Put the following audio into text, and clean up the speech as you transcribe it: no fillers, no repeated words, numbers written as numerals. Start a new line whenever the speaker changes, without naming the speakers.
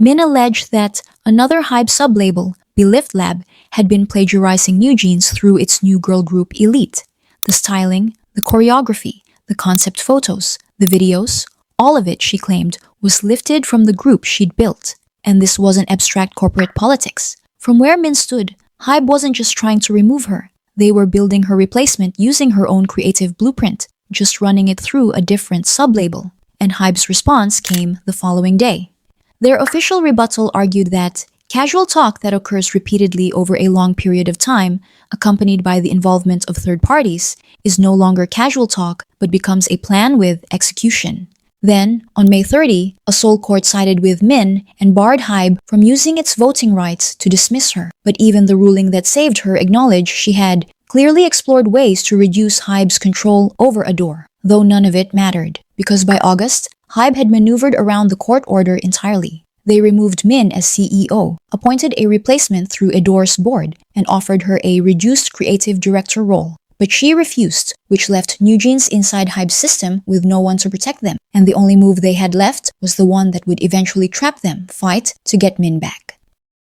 Min alleged that another Hybe sub-label, Belift Lab, had been plagiarizing NewJeans through its new girl group Elite. The styling, the choreography, the concept photos, the videos, all of it, she claimed, was lifted from the group she'd built. And this wasn't abstract corporate politics. From where Min stood, Hybe wasn't just trying to remove her. They were building her replacement using her own creative blueprint, just running it through a different sub-label. And Hybe's response came the following day. Their official rebuttal argued that casual talk that occurs repeatedly over a long period of time, accompanied by the involvement of third parties, is no longer casual talk but becomes a plan with execution. Then, on May 30, a Seoul court sided with Min and barred Hybe from using its voting rights to dismiss her. But even the ruling that saved her acknowledged she had clearly explored ways to reduce Hybe's control over Adore, though none of it mattered, because by August, Hybe had maneuvered around the court order entirely. They removed Min as CEO, appointed a replacement through Adore's board, and offered her a reduced creative director role. But she refused, which left NewJeans inside Hybe's system with no one to protect them, and the only move they had left was the one that would eventually trap them, fight to get Min back.